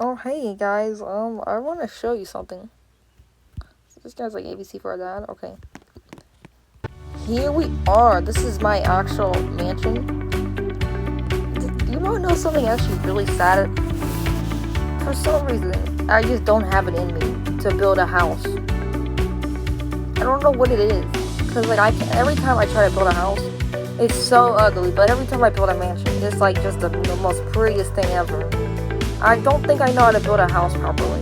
Oh, hey guys, I want to show you something. This guy's like ABC for that. Okay. Here we are. This is my actual mansion. You want to know something actually really sad? For some reason, I just don't have it in me to build a house. I don't know what it is. Because, like, every time I try to build a house, it's so ugly. But every time I build a mansion, it's like just the most prettiest thing ever. I don't think I know how to build a house properly.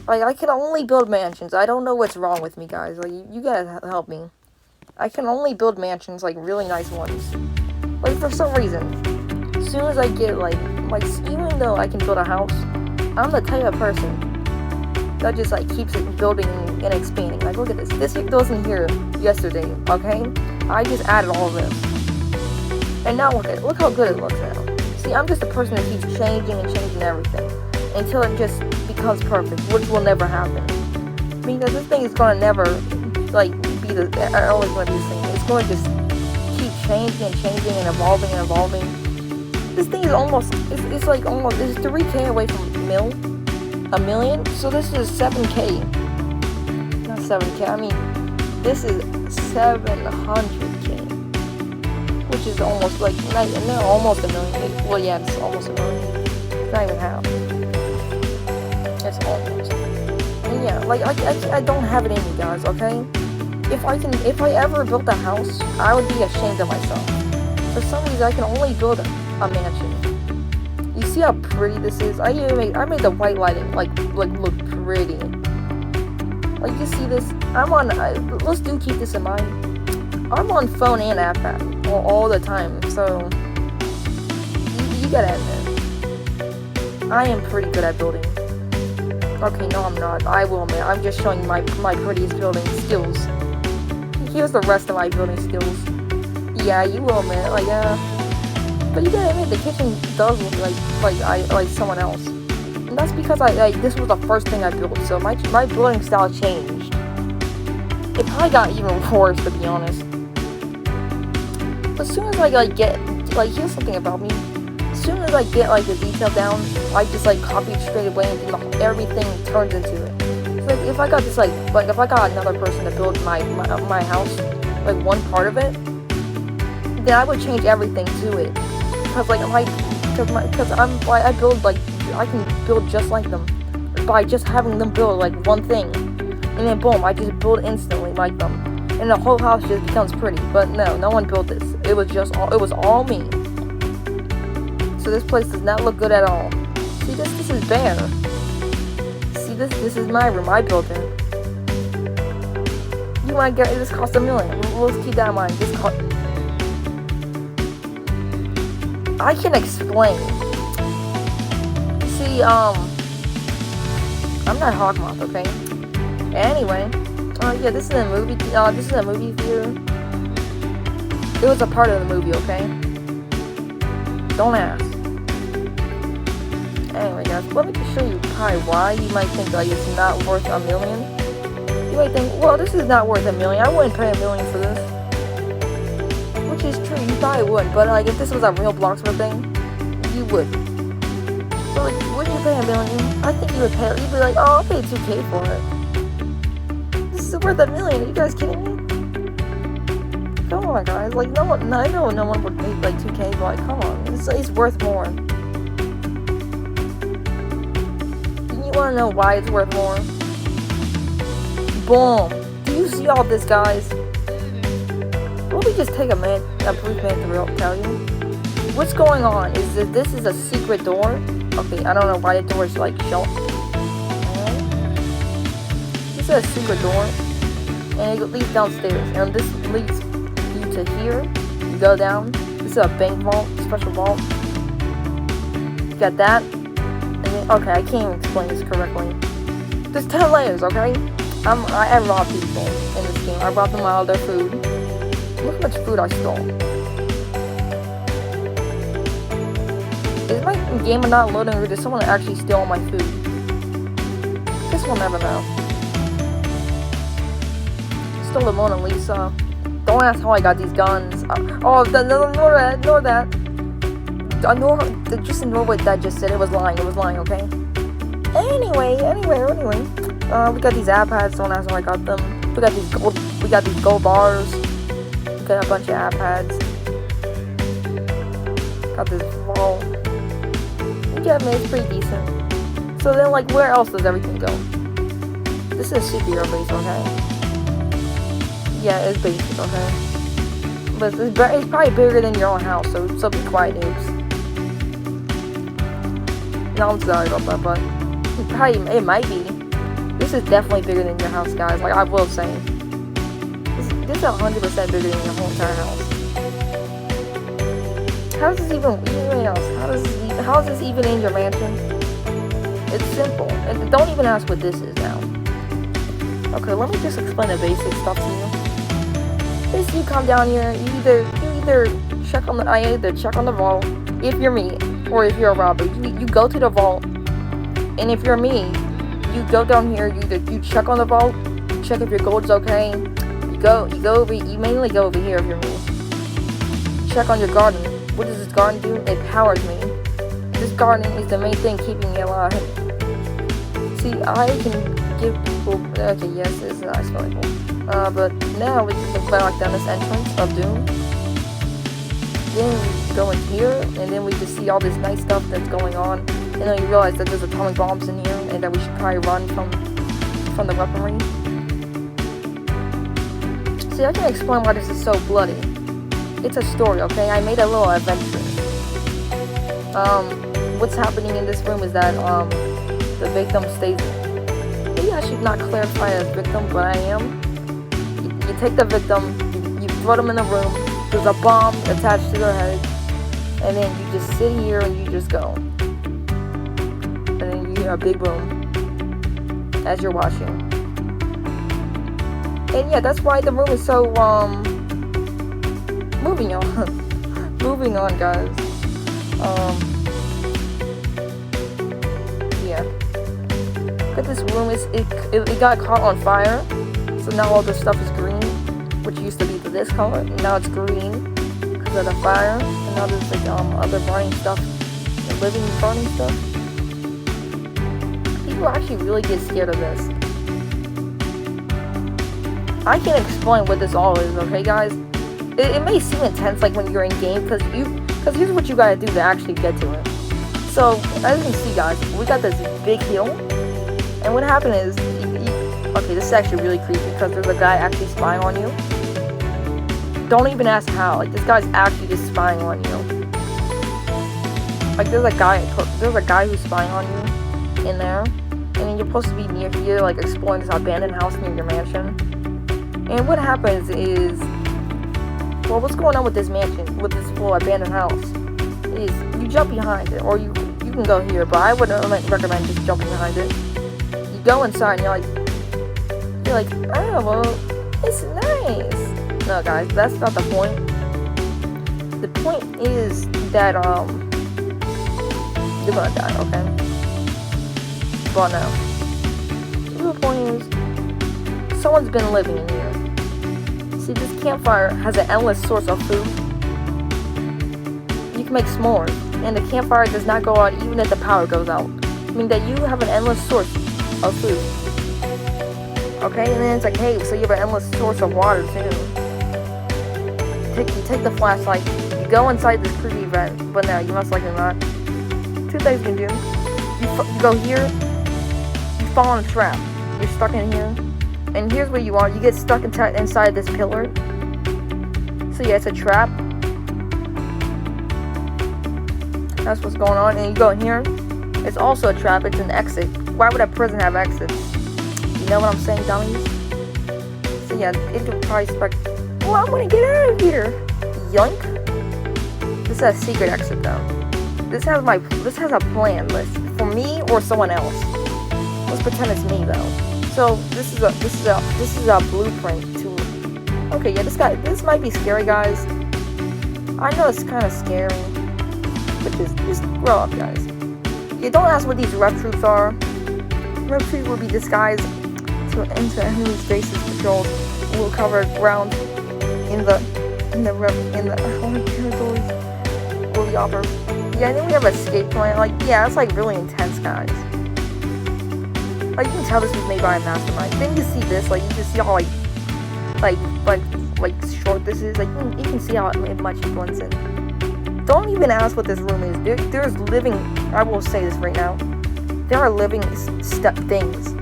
Like, I can only build mansions. I don't know what's wrong with me, guys. Like, you gotta help me. I can only build mansions, like, really nice ones. Like, for some reason, as soon as I get, like, even though I can build a house, I'm the type of person that just, like, keeps it building and expanding. Like, look at this. This wasn't here yesterday, okay? I just added all of this. And now look at it. Look how good it looks now. See, I'm just a person that keeps changing and changing everything until it just becomes perfect, which will never happen. Because this thing is gonna never, like, be always gonna be the same. It's gonna just keep changing and changing and evolving and evolving. This thing is almost, it's like almost, it's 3K away from a million. So this is 7K. Not 7K, I mean, this is 700K. Which is almost like, almost a million. Well, yeah, it's almost a million. It's not even half. It's almost. And yeah, like, I don't have it in me, guys, okay? If I ever built a house, I would be ashamed of myself. For some reason, I can only build a mansion. You see how pretty this is? I made the white lighting, like look pretty. Like, you see this? Let's keep this in mind. I'm on phone and iPad all the time, so you gotta admit, I am pretty good at building. Okay, no, I'm not. I will admit, I'm just showing my prettiest building skills. Here's the rest of my building skills. Yeah, you will admit, like, but you gotta admit, the kitchen does look like someone else. And that's because this was the first thing I built, so my building style changed. It probably got even worse, to be honest. But as soon as I get, here's something about me. As soon as I get, the detail down, I just, copy it straight away and everything turns into it. It's like, if I got this, if I got another person to build my house, one part of it, then I would change everything to it. Because, I build, I can build just like them by just having them build, one thing. And then, boom, I just build instantly like them. And the whole house just becomes pretty. But no one built this. It was all me. So this place does not look good at all. See, this is bare. See, this is my room. I built it. You might get this cost $1 million. Let's keep that in mind. I can explain. See, I'm not Hawkmoth, okay? Anyway, yeah, this is a movie. This is a movie theater. It was a part of the movie, okay? Don't ask. Anyway, guys, let me just show you probably why you might think it's not worth $1 million. You might think, well, this is not worth $1 million. I wouldn't pay $1 million for this. Which is true, you probably would. But if this was a real Bloxburg thing, you would. But would you pay $1 million? I think you would pay. You'd be like, oh, I'll pay $2K for it. This is worth $1 million. Are you guys kidding me? Come on, guys. I know no one would pay $2K, but come on, it's worth more. You want to know why it's worth more? Boom. Do you see all this, guys? Let me just take a brief minute to tell you. What's going on is that this is a secret door. Okay, I don't know why the door is shut. This is a secret door, and it leads downstairs, and this leads you to here. You go down. This is a bank vault, special vault. You got that. Okay, I can't even explain this correctly. There's 10 layers, okay? I rob people in this game. I rob them out of their food. Look how much food I stole. Is my game not loading, or did someone actually steal my food? Guess we'll never know. Stole the Mona Lisa. Don't ask how I got these guns. Ignore that. just ignore what that just said. It was lying. It was lying. Okay. Anyway. We got these iPads. Don't ask how I got them. We got these gold bars. We got a bunch of iPads. Got this wall. Yeah, man, it's pretty decent. So then, like, where else does everything go? This is a superhero base, okay? Yeah, it's basic, okay? But it's probably bigger than your own house, so be quiet, noobs. No, I'm sorry about that, but it might be. This is definitely bigger than your house, guys. Like, I will say. This is 100% bigger than your whole entire house. How is this how is this even in your mansion? It's simple. And don't even ask what this is now. Okay, let me just explain the basic stuff to you. This, you come down here, you either check on the vault if you're me, or if you're a robber. You go to the vault, and if you're me, you go down here, you check on the vault, you check if your gold's okay. You mainly go over here if you're me. Check on your garden. What does this garden do? It powers me. This garden is the main thing keeping me alive. See, I can give people. Okay, yes, this is nice, really cool. But now we can back down this entrance of Doom. Then we go in here, and then we just see all this nice stuff that's going on. And then you realize that there's atomic bombs in here, and that we should probably run from the weaponry. See, I can explain why this is so bloody. It's a story, okay? I made a little adventure. What's happening in this room is that the victim stays. Maybe I should not clarify as victim, but I am. You take the victim, you throw them in the room. There's a bomb attached to their head, and then you just sit here and you just go. And then you hear a big boom as you're watching. And yeah, that's why the room is so moving on, guys. Yeah. But this room it got caught on fire, so now all this stuff is green, which used to be this color, and now it's green because of the fire. And now there's like other burning stuff, the living burning stuff. People actually really get scared of this. I can't explain what this all is, okay, guys? It may seem intense, like when you're in game, because here's what you gotta do to actually get to it. So as you can see, guys, we got this big hill, and what happened is, okay, this is actually really creepy because there's a guy actually spying on you. Don't even ask how. Like, this guy's actually just spying on you. Like, there's a guy who's spying on you in there, and then you're supposed to be near here, like exploring this abandoned house near your mansion. And what happens is, well, what's going on with this mansion, with this full abandoned house, is you jump behind it, or you can go here, but I wouldn't recommend just jumping behind it. You go inside, and you're like, oh, well, it's nice. No, guys, that's not the point. The point is that you're gonna die, okay? But no. The point is, someone's been living in here. See, this campfire has an endless source of food. You can make s'mores, and the campfire does not go out even if the power goes out. Meaning that you have an endless source of food. Okay, and then it's a cave, so you have an endless source of water too. You take the flashlight, you go inside this creepy vent, but no, you most likely not. Two things you can do. You go here, you fall in a trap. You're stuck in here. And here's where you are. You get stuck inside this pillar. So yeah, it's a trap. That's what's going on. And you go in here. It's also a trap. It's an exit. Why would a prison have exits? You know what I'm saying, dummies? So yeah, it would probably expect. Well, I'm gonna get out of here. Yoink. This is a secret exit though. This has a plan list for me or someone else. Let's pretend it's me though. So this is a blueprint to. Okay, yeah, this might be scary, guys. I know it's kind of scary, but just grow up, guys. Yeah, don't ask what these rep troops are. Rep troops will be disguised into enemies' bases patrols and will cover ground in the territories will be offered. Yeah, and then we have escape plan. Like, yeah, it's like really intense, guys. Like, you can tell this was made by a mastermind. Then you see this, like, you can see how like short this is. Like, you can see how much it blends in. Don't even ask what this room is. There's living. I will say this right now. There are living things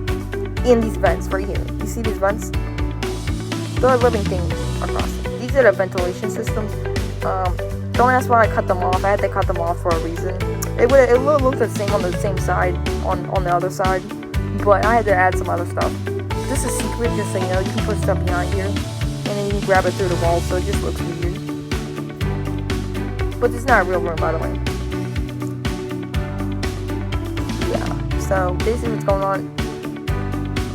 in these vents right here. You see these vents? There are living things across it. These are the ventilation systems. Don't ask why I cut them off. I had to cut them off for a reason. It would look the same on the same side on the other side, but I had to add some other stuff. This is secret, just so you know. You can put stuff behind here, and then you can grab it through the wall, so it just looks weird. But it's not a real room, by the way. Yeah. So basically, what's going on?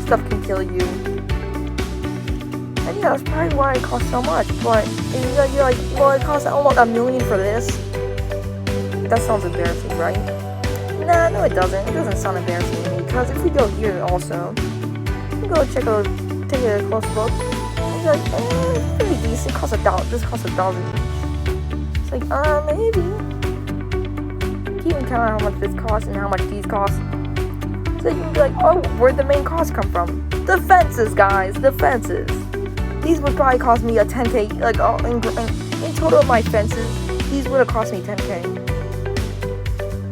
Stuff can kill you. And yeah, that's probably why it costs so much. But you're like, well, it costs almost $1 million for this. That sounds embarrassing, right? Nah, no, it doesn't. It doesn't sound embarrassing to me, because if we go here also, we go take a close look. And you're like, it's pretty decent. It costs $1. This costs $1,000 each. It's like, maybe. Keep in count how much this costs and how much these cost. So you can be like, oh, where'd the main cost come from? The fences, guys, the fences. These would probably cost me a 10K, like, in total of my fences, these would have cost me 10K.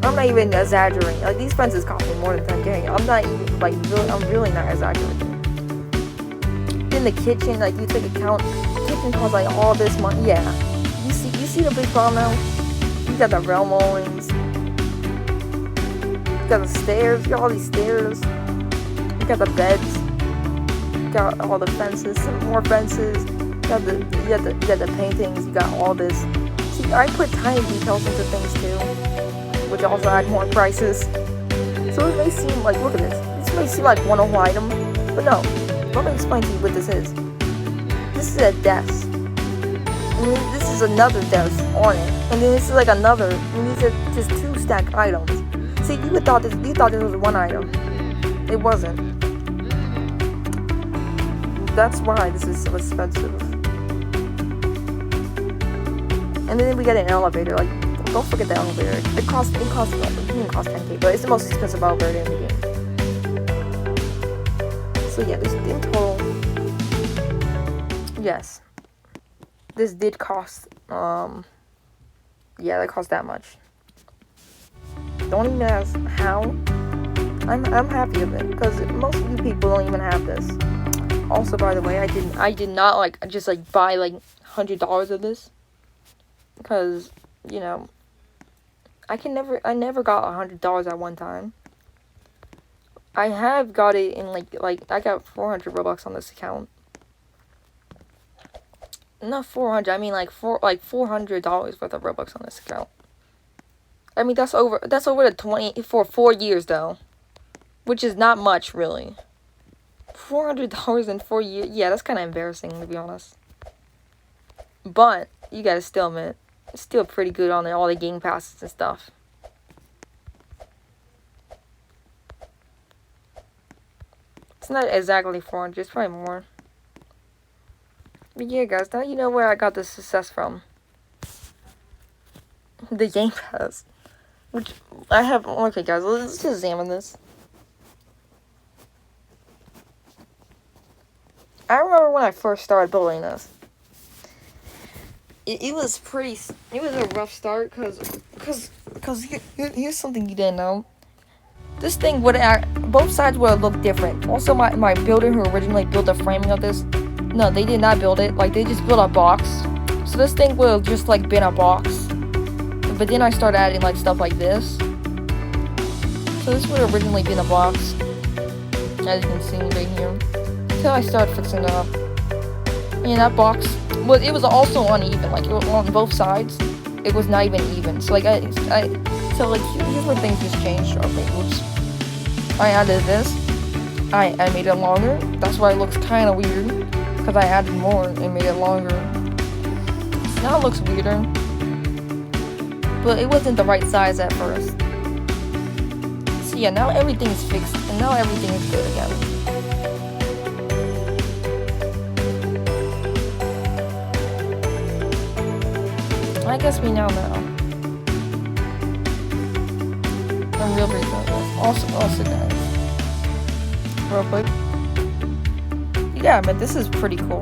I'm not even exaggerating. Like, these fences cost me more than 10K. I'm not even, like, I'm really not exaggerating. In the kitchen, like, you take account, the kitchen costs, like, all this money. Yeah. You see the big problem now? You got the realm mowings. You got the stairs. You got all these stairs. You got the beds. You got all the fences. Some more fences. You got the paintings. You got all this. See, I put tiny details into things, too, which also add more prices. So it may seem like, look at this. This may seem like one whole item, but no. Let me explain to you what this is. This is a desk. And then this is another desk on it. And then this is like another. And these are just 2 stacked items. See, you thought this was one item. It wasn't. That's why this is so expensive. And then we get an elevator. Like, don't forget the elevator. It didn't cost 10K, but it's the most expensive elevator in the game. So yeah, this in total, yes, this did cost. Yeah, that cost that much. Don't even ask how. I'm happy with it, because most of you people don't even have this. Also, by the way, I did not like just like buy like $100 of this, because, you know, I never got $100 at one time. I have got it in like I got 400 Robux on this account. Not 400, I mean like $400 worth of Robux on this account. I mean, that's over the 20 for 4 years though, which is not much really. $400 in 4 years, yeah, that's kind of embarrassing, to be honest. But you gotta still admit, it's still pretty good on all the game passes and stuff. It's not exactly 400, it's probably more. But yeah, guys, now you know where I got the success from. The Game Pass. Which I have. Okay, guys, let's just examine this. I remember when I first started building this. It was pretty. It was a rough start, because here's something you didn't know. This thing would both sides would have looked different. Also, my builder who originally built the framing of this, no, they did not build it. Like, they just built a box. So this thing would have just like been a box. But then I started adding like stuff like this. So this would have originally been a box, as you can see right here. Until I started fixing it up. And that box, well, it was also uneven. Like, it was on both sides, it was not even even. So like so like here's where things just changed. Okay, whoops. I added this. I made it longer. That's why it looks kind of weird, because I added more and made it longer. Now it looks weirder, but it wasn't the right size at first. So yeah, now everything is fixed, and now everything is good again. I guess we now know. I'm real brief on this. Also, guys, real quick. Yeah, but this is pretty cool.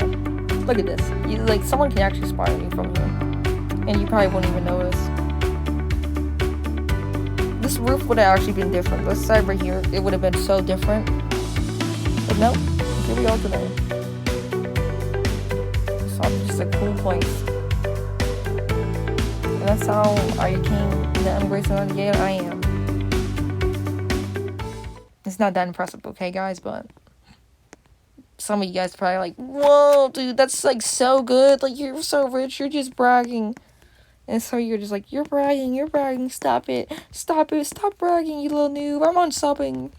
Look at this. Like, someone can actually spy on you from here, and you probably wouldn't even notice. This roof would have actually been different. This side right here, it would have been so different. But no, here we are today. So it's just a cool place. And that's how I came to embrace another game I am. It's not that impressive, okay, guys, but some of you guys are probably like, whoa, dude, that's like so good. Like, you're so rich, you're just bragging. And so you're just like, you're bragging, stop it, stop bragging, you little noob, I'm unsubbing.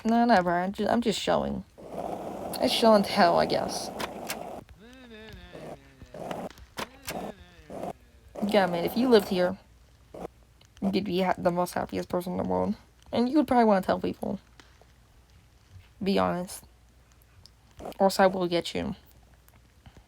No, not bragging, I'm just showing. It's showing to hell, I guess. Yeah, man, if you lived here, you'd be the most happiest person in the world. And you would probably want to tell people. Be honest. Or else I will get you.